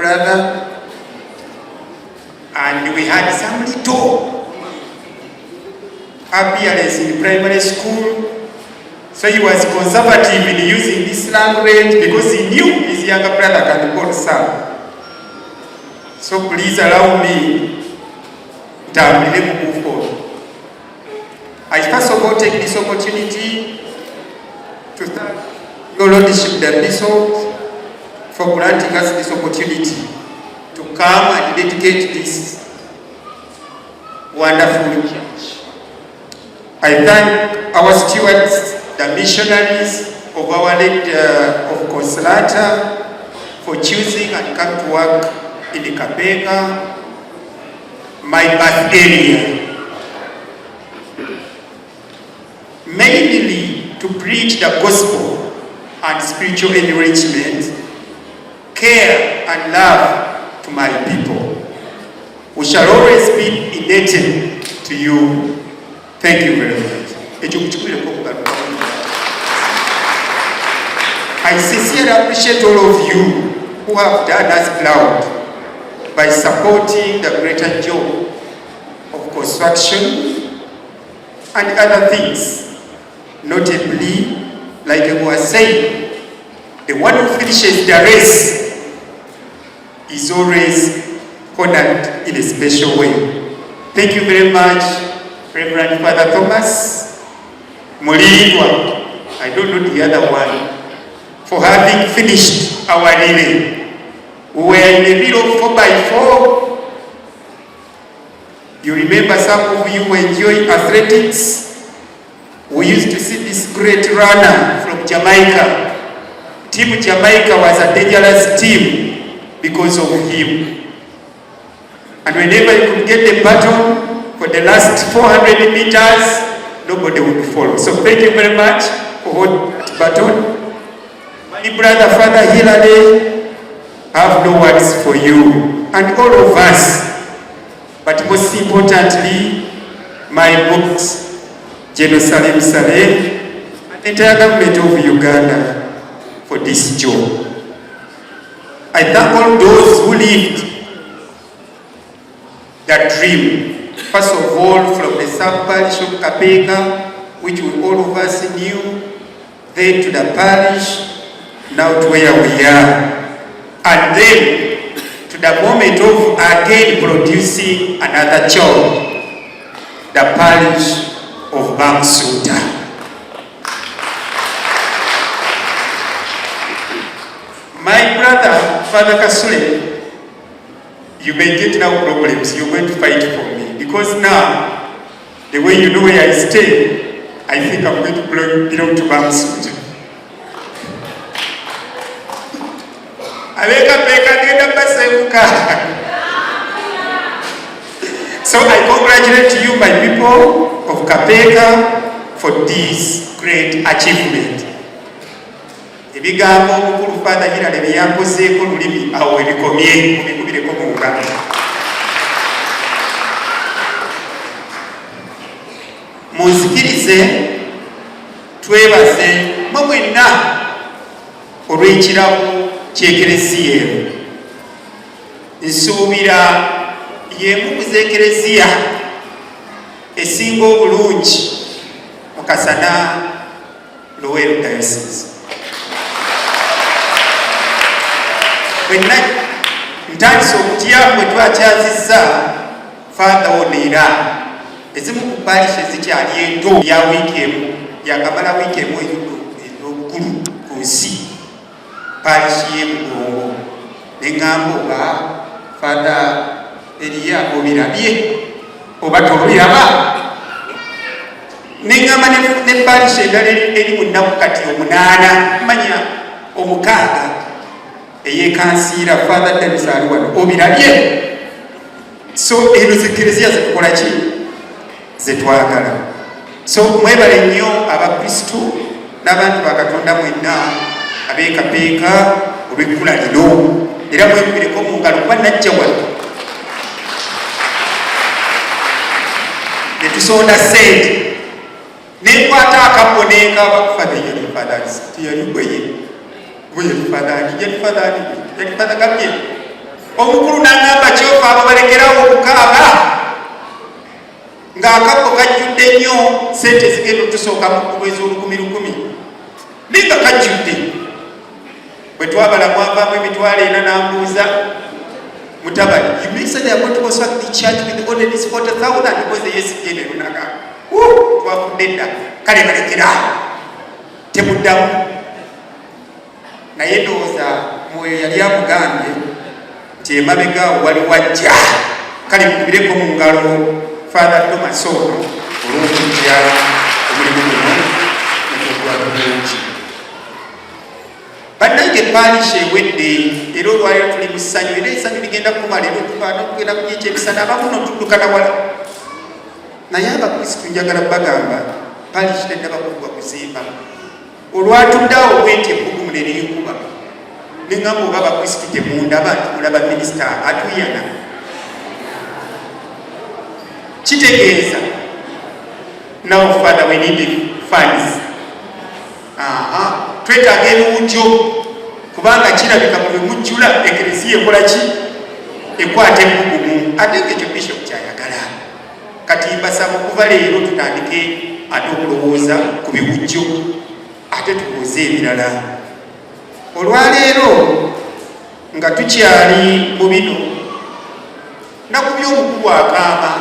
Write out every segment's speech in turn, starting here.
brother, and we had some little appearance in primary school. So he was conservative in using this language because he knew his younger brother can call son. So please allow me to move forward. I first of all take this opportunity to thank your Lordship the Bishop for granting us this opportunity to come and dedicate this wonderful church. I thank our stewards, the missionaries of Our Lady of Consolata, for choosing and come to work in the Kapenga, my birth area, mainly to preach the gospel and spiritual enrichment, care and love to my people. We shall always be indebted to you. Thank you very much. I sincerely appreciate all of you who have done us proud by supporting the greater job of construction and other things. Notably, like I was saying, the one who finishes the race is always honored in a special way. Thank you very much, Reverend Father Thomas Mulindwa, I don't know the other one, for having finished our relay. We were in a little 4x4. You remember some of you who enjoy athletics. We used to see this great runner from Jamaica. Team Jamaica was a dangerous team because of him. And whenever you could get the baton for the last 400 meters, nobody would follow. So thank you very much for holding that baton. My brother, Father Hilary, I have no words for you and all of us. But most importantly, my books, Jerusalem Saleh, and the entire government of Uganda for this job. I thank all those who lived that dream. First of all, from the sub-parish of Kapenga, which all of us knew, then to the parish, now to where we are. And then to the moment of again producing another child, the parish of Bangsuta. My brother, Father Kasule, you may get now problems. You're going to fight for me. Because now, the way you know where I stay, I think I'm going to belong to Bangsuta. So I congratulate you, my people of Kapenga, for this great achievement. Ebigambo omukulu Father Hilary byeyankozeeko lulimi awo ebikomye mubikubireko mu ngalo. Munzikirize twebaze mwe mwenna olw'ekiramu ky'ekereziya eno. Nsuubira y'emu ku z'ekereziya esinga obulungi mu Kasana Lower Diocese. Bwenna ntandise okutya bwe twakyazizza Father Onera, ezimu ku parish ezikyali ento ya wiiki emu, yakamala wiiki emu ey'okkulu ku nsi, parish y'e Mugongo. Ne ŋŋamba oba Father Elia obirabye oba tobiraba? Ne ŋŋamba ne parish endala eri mu nnaku kati 8 manya 6 eyekansiira Father Dennis ali wano, obirabye? So eno z'ekereziya zetukola ki? Zetwagala. So mwebale nnyo abakristu n'abantu ba Katonda mwenna ab'e Kapenga olw'ekkula lino, era mwekubireko mu ngalo kuba najja wano ne tusonda ssente ne nkwata akapo ne nkaba Father yali Father tiyali gweye. Yali Father Gamye. omukulu n'agamba kyofa abo balekerawo okukaaba ng'akabbo kajjudde nnyo sente zigenda otusooka mu mwezi olukumi naye nga kajjudde. Bwe twabala mwavaamu emitwalo 4 n'ambuuza mutabani, you mean say they are going to construct the church with only this 40,000 because the yesigye ne lunaga twafudde dda kale balekera temuddamu. Naye ndowooza mwoyo yali amugambye nti emabegaawo wali wajja, kale mukubireko mu ngalo Father Thomas ono olw'okujja omulimu guno negugwako bulungi. Bannange paalisha ewedde era olwaliro tuli mu ssanyu era essanyu ligenda kuba leero tugenda kunyekya emisana abamu notuddukana wala. Naye abakristu njagala bagamba paalisha teddaba kuggwa kuzimba. Olwatuddeawo bwenti ebbugumu ne linkuba ne ngamba oba abakristu temundaba nti mulaba minisita atuyana. Kitegeeza now Father we need funds. Twetaaga ebiwujjo kubanga kirabika bwe mujjula eklezia ekola ki? Ekwata ebbugumu. Ate ng'ekyo bishop kyayagala. Kati mbasaba okuva leero tutandike ate okulowooza ku biwujjo ate tubuuze ebirala. Olwaleero nga tukyali mu bino nakubye omukulu akaama,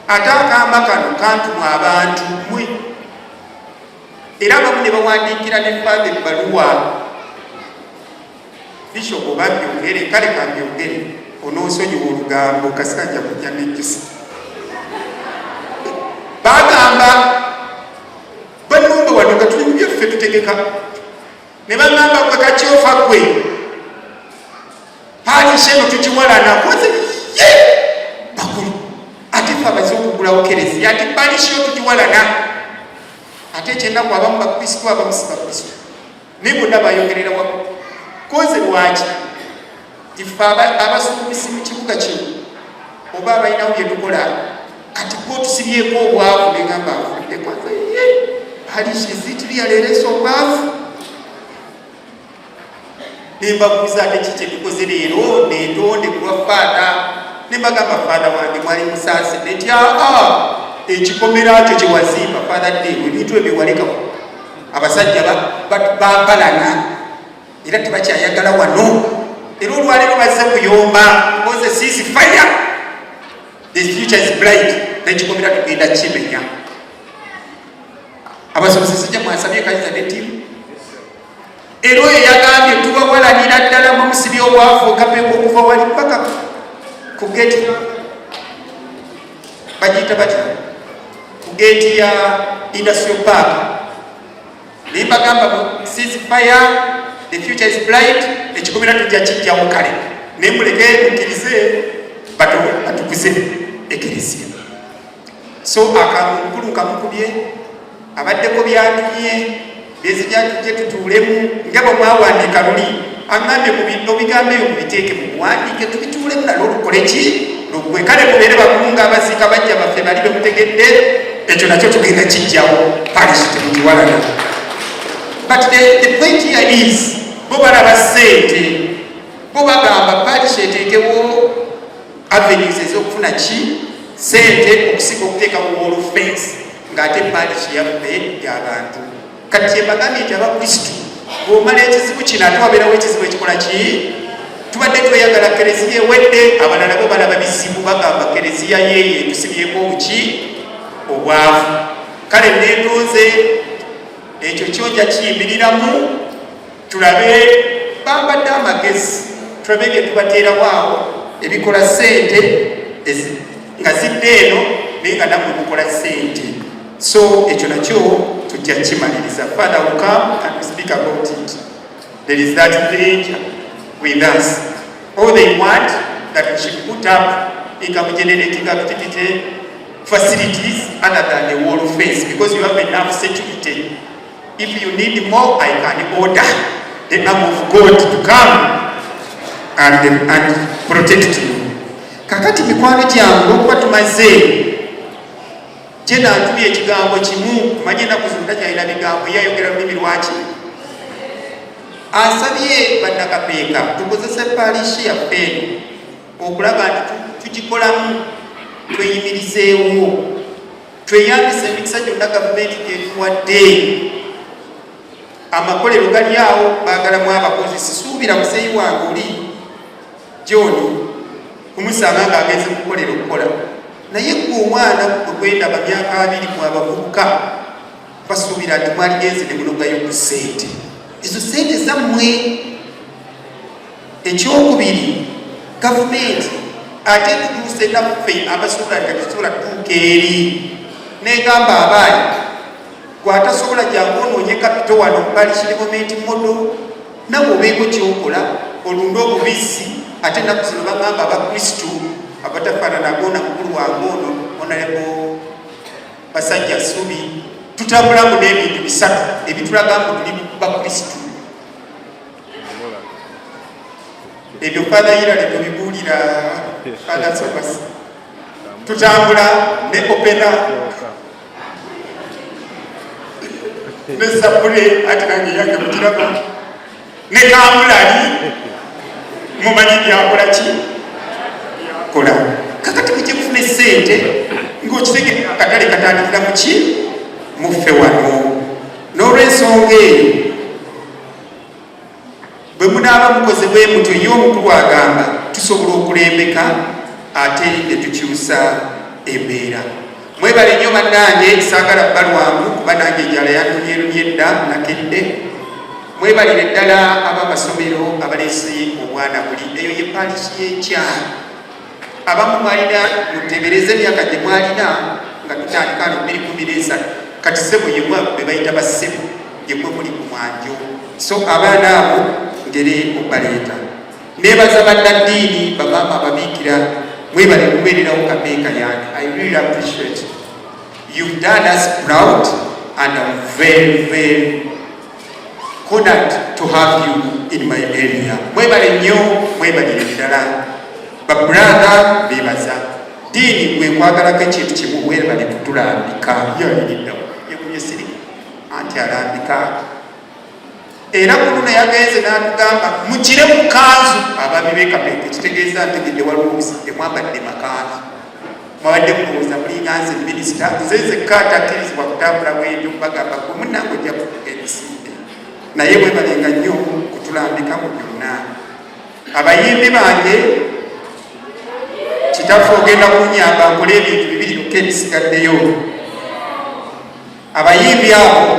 ate akaama kano kantuma abantu mmwe era abamu ne bawandiikira ne Father ebbaluwa. Bishop oba byogere kale kambyogere onoosonyiwa olugambo Kasanja kujja nejjusa. Bagamba bannumba wano nga tuli mu byaffe tutegeka ne bagamba gwe kakyofa gwe paalisha eno tukiwalana koze ye bakulu ate fe abaze okugulawo kerezia ati paalisha yo tukiwalana ate ekyennaku abamu bakristu abamu si bakristu naye bonna bayogerera wamu koze lwaki tife abasuubisi mu kibuga kino oba abalinawo bye tukola kati gwotusibyeko obwavu negamba afudde kwanza ye paalisha ezitiriya leero obwavu nembabuuza ate kiki tukoze leero netonde kulwa Father nembagamba Father wange mwali musaase neti ekikomera kyo kyewazimba Father Day ebintu ebiwaleka abasajja bambalana era tebakyayagala wano era olwaleero bazze kuyomba koze sisi fire the future is bright nekikomera tugenda kimenya. Abasomesezajja mwasabye kanisa ne tiimu era oyo yagambye tubawalanira ddala mu musibya obwavu okapeeko okuva wali mpaka ku geti bagiyita batya ku geti ya industrial park naye mbagamba ceasefire the future is bright ekikomera tujja kijjawo kale naye muleke mukkirize batukuze eklezia. So akamukulu nkamukubye abaddeko byatumye byezijatujje tutuulemu nga bwe mwawandiika luli aŋŋambye mu bino bigambo ebyo mubiteeke mu buwandiike tubituulemu nalwo olukole ki luggwe kale mubeere bakulu ng'abaziika bajja baffe bali be mutegedde ekyo nakyo tugenda kijjawo paalisha temukiwalana. But the point here is bo balaba ssente bo bagamba paalisha eteekewo avenues ez'okufuna ki ssente okusika okuteeka mu wall fence ng'ate paalisha yaffe y'abantu. Kati yebagambye nti abakristu bw'omala ekizibu kino ate wabeerawo ekizibu ekikola ki? Tubadde tweyagala kerezia ewedde abalala bo balaba bizibu bagamba kerezia yeeye tusibyeko obuki obwavu. Kale neetuuze ekyo kyonja kiyimiriramu tulabe bambadde amagezi tulabe bye tubateerawo awo ebikola ssente nga zidde eno naye nga nammwe mukola ssente. So ekyo nakyo tujja kimaliriza. Father will come and we speak about it. There is that danger with us. All they want that we should put up income generating activity facilities other than the wall fence because you have enough security. If you need more, I can order the arm of God to come and protect you. Kakati mikwano gyange okuba tumaze jena atuye ekigambo kimu manye ennaku zonna kyalina bigambo yayogera lulimi lwaki asabye bannakapeeka tukozese paalishi yaffe okulaba nti tukikolamu, tweyimirizeewo, tweyambisa emikisa gyonna gavumenti gyetuwadde. Amakolero gali awo baagalamu abakozi. Sisuubira museeyi wange oli John kumusanga ng'agenze kukolera okukola, naye gwe omwana okwendaba myaka 2 mu abavubuka basuubira nti mwaligenze ne munogayo ku ssente. Ezo ssente zammwe. Ekyokubiri, gavumenti ate tutuuse naffe abasuula nti tusuula tutuuka eri negamba abaali gwatasobola jangu onoonye kapito wano Parish Development Model, nawe obeeko kyokola olunde obubisi. Ate naku zino bagamba abakristu abatafaanana gona mukulu wange ono Honorable Basajja Subi, tutambulamu n'ebintu 3 ebitulaga mbu tuli bakristu. Ebyo Father Hilary tubibuulira Father Sobasi. Tutambula ne opena ne sapule ate nange yange mutirako ne kamulali mumanyi byakola ki kola. Kakati mujekufuna essente ng'okitege akatale katandikira mu ki muffe wano. N'olw'ensonga eyo bwe munaaba mukoze bwe mutyo ye omukulu agamba tusobola okulembeka ate ne tukyusa embeera. Mwebale nnyo bannange, saagala bbalwangu kuba nange enjala yandumyerumye dda nakedde. Mwebalire ddala ab'amasomero abaleese omwana buli. Eyo ye paalishi y'ekyalo. Abamu mwalina mutebereze emyaka gye mwalina nga tutandika 2013 kati ssebo yemwe be bayita bassebo yemwe muli ku mwanjo. So abaana abo ngere obaleeta. Neebaza bannaddiini bamaama ababiikira, mwebale kubeererawo kapeeka yange. I really appreciate you've done us proud and I'm very, very honored to have you in my area. Mwebale nnyo, mwebalire ddala. Babrother bebaza. Diini gwe kwagalako ekintu kimu webale kutulambika. Yayiriddawo yekumye siri anti alambika. Era kuno yagenze n'atugamba mukire mu kanzu abaami b'ekapeeka. Kitegeeza ntegedde waliwo obusidde mwambadde makanzu. Mwabadde mulowooza mulinganze minisita. Nze nzekka atakkirizibwa kutambula bwebyo bagamba gwe munnange ojja kufuga emisinde. Naye mwebalenga nnyo kutulambika mu byonna. Abayimbi bange kitaffe ogenda kunnyamba nkole ebintu 2 byokka ebisigaddeyo. Abayimbi abo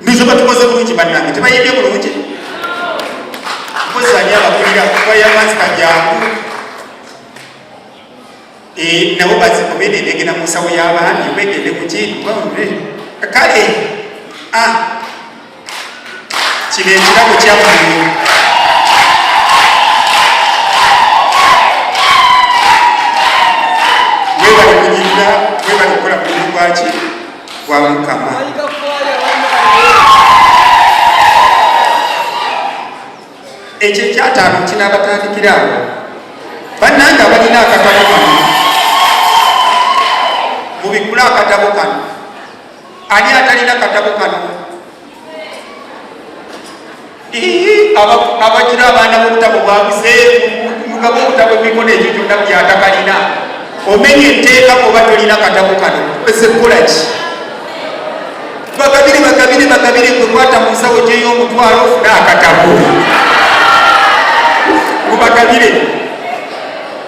ndizo batukoze bulungi bannange, tebayimbye bulungi. Mpozi ani abakulira kwaya Manzi Kajangu nabo bazikubene negenda mu nsawo y'abaami begende mu kintu bawulire. Kale kino ekirabo kyammwe. Mwebale kunyirira, mwebale kukola mulimu gwaki gwa Mukama. Ekyo ekyataano kinaabatandikira awo. Bannange abalina akatabo kano mubikula akatabo kano. Ani atalina katabo kano? Abakira abaana b'obutabo bwabuze mugabo obutabo emikono egyo gyonna byatakalina. Omenye etteeka oba tolina katabo kano ese kukola ki? Bagabire kwekwata mu nsawo gy'ey'omutwalo ofuna akatabo. Mubagabire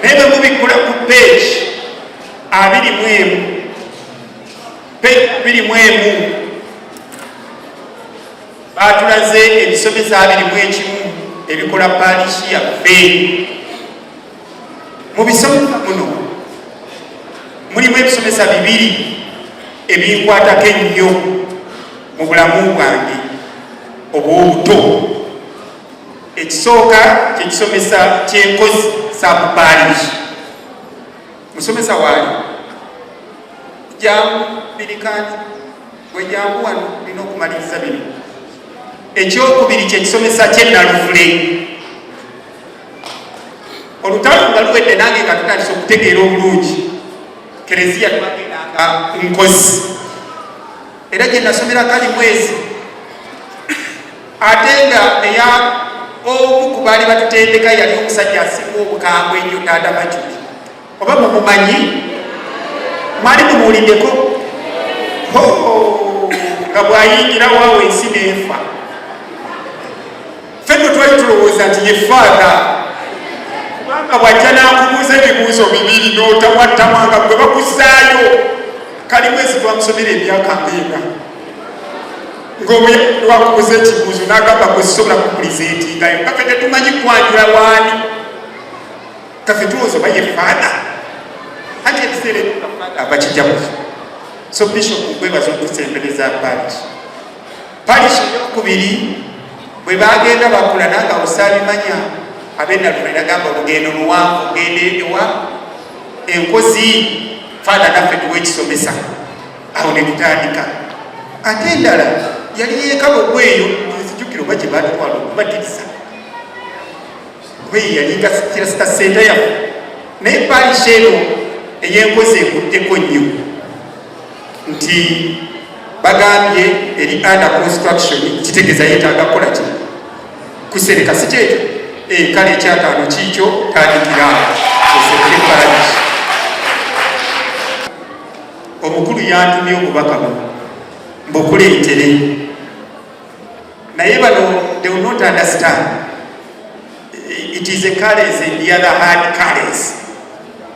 naye bwe mubikula ku peegi 21 batulaze ebisomesa 21 ebikola paalishi yaffe. Mu bisomesa muno mulimu ebisomesa 2 ebinkwatako ennyo mu bulamu bwange obw'obuto. Ekisooka kyekisomesa kyenkozi sub parish. Musomesa waali jangu birikani bwe jangu wano nina okumaliriza bino. Ekyokubiri kyekisomesa kyennalufule. Olutalo nga luwedde nange nga tutandise okutegeera obulungi kereziya twagendanga nkozi. Era gye nasomera kali mwezi ate nga eya omu ku baali batutendeka yali omusajja asinga obukambwe ennyo taata Majubi. Oba mumumanyi? Mwali mumuwuliddeko? Nga bw'ayingira waawe ensi n'efa. Ffe twali tulowooza nti ye faata, kubanga bw'ajja n'akubuuza ebibuuzo bibiri n'otamwattamwanga gwe bakuzzaayo. Kali mwezi twamusomera emyaka mbega ng'omwakubuuza ekibuuzo n'agamba gwe sisobola kupulizentingayo. Kaffe tetumanyi kwanjula waani, kaffe tulowooza oba ye faata, anti ekiseera faata abakijamuzo. So Bishop nkwebaza okusembereza parish eyokubiri bwe bagenda bakula nanga osaabimanya ab'ennalume nagamba olugendo luwanvu ogenda ewa enkozi faata naffe tuwe ekisomesa. Awo ne tutandika. Ate endala yali yeekaba ogweyo nzijukira oba gye baatwala okubatiriza gweyo yalinga kirasita senta yaffe, naye parish eno ey'enkozi ekutteko nnyo nti bagambye eri under construction, kitegeeza yeetaaga kukola ki kusereka, si kyekyo kale ekyataano kiikyo tandikira osereke parish. Omukulu yantumye obubaka mbukuleetere, naye bano they will not understand. It is a currency, the other hard currency.